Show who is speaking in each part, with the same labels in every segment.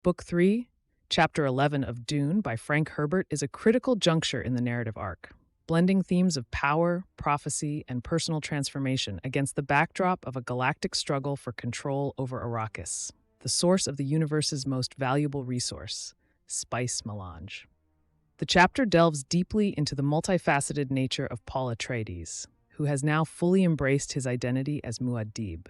Speaker 1: Book 3, Chapter 11 of Dune by Frank Herbert is a critical juncture in the narrative arc, blending themes of power, prophecy, and personal transformation against the backdrop of a galactic struggle for control over Arrakis, the source of the universe's most valuable resource, spice melange. The chapter delves deeply into the multifaceted nature of Paul Atreides, who has now fully embraced his identity as Muad'Dib,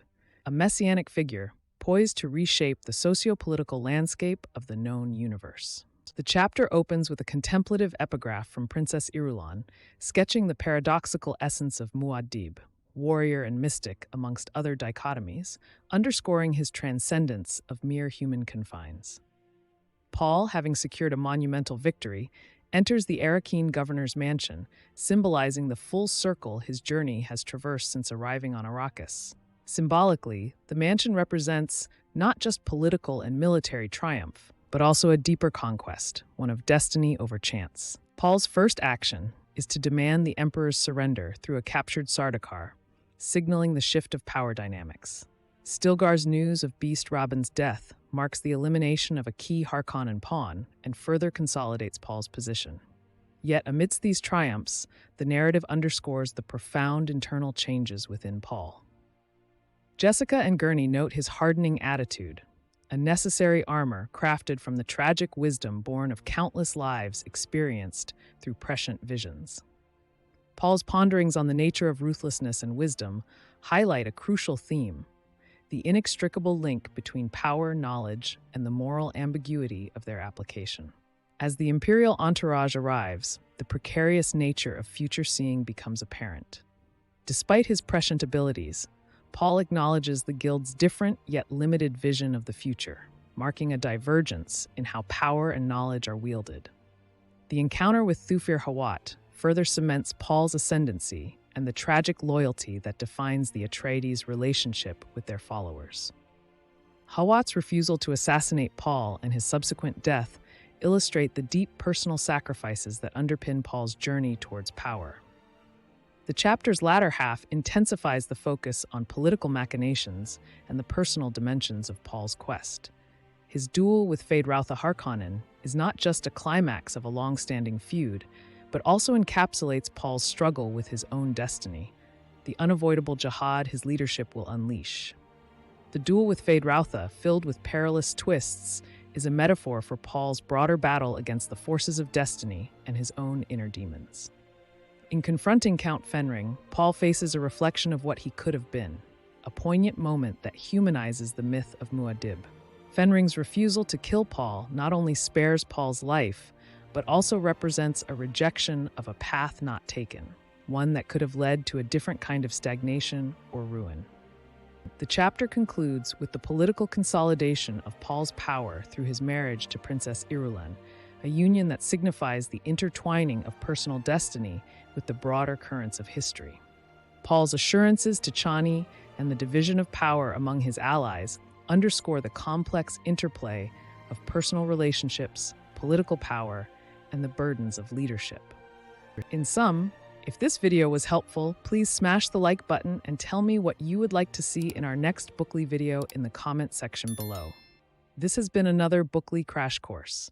Speaker 1: a messianic figure poised to reshape the socio-political landscape of the known universe. The chapter opens with a contemplative epigraph from Princess Irulan, sketching the paradoxical essence of Muad'Dib, warrior and mystic amongst other dichotomies, underscoring his transcendence of mere human confines. Paul, having secured a monumental victory, enters the Arrakeen governor's mansion, symbolizing the full circle his journey has traversed since arriving on Arrakis. Symbolically, the mansion represents not just political and military triumph, but also a deeper conquest, one of destiny over chance. Paul's first action is to demand the Emperor's surrender through a captured Sardaukar, signaling the shift of power dynamics. Stilgar's news of Beast Rabban's death marks the elimination of a key Harkonnen pawn and further consolidates Paul's position. Yet amidst these triumphs, the narrative underscores the profound internal changes within Paul. Jessica and Gurney note his hardening attitude, a necessary armor crafted from the tragic wisdom born of countless lives experienced through prescient visions. Paul's ponderings on the nature of ruthlessness and wisdom highlight a crucial theme: the inextricable link between power, knowledge, and the moral ambiguity of their application. As the Imperial entourage arrives, the precarious nature of future seeing becomes apparent. Despite his prescient abilities, Paul acknowledges the Guild's different yet limited vision of the future, marking a divergence in how power and knowledge are wielded. The encounter with Thufir Hawat further cements Paul's ascendancy and the tragic loyalty that defines the Atreides' relationship with their followers. Hawat's refusal to assassinate Paul and his subsequent death illustrate the deep personal sacrifices that underpin Paul's journey towards power. The chapter's latter half intensifies the focus on political machinations and the personal dimensions of Paul's quest. His duel with Feyd-Rautha Harkonnen is not just a climax of a long-standing feud, but also encapsulates Paul's struggle with his own destiny, the unavoidable jihad his leadership will unleash. The duel with Feyd-Rautha, filled with perilous twists, is a metaphor for Paul's broader battle against the forces of destiny and his own inner demons. In confronting Count Fenring, Paul faces a reflection of what he could have been, a poignant moment that humanizes the myth of Muad'Dib. Fenring's refusal to kill Paul not only spares Paul's life, but also represents a rejection of a path not taken, one that could have led to a different kind of stagnation or ruin. The chapter concludes with the political consolidation of Paul's power through his marriage to Princess Irulan, a union that signifies the intertwining of personal destiny with the broader currents of history. Paul's assurances to Chani and the division of power among his allies underscore the complex interplay of personal relationships, political power, and the burdens of leadership. In sum, if this video was helpful, please smash the like button and tell me what you would like to see in our next Bookly video in the comment section below. This has been another Bookly Crash Course.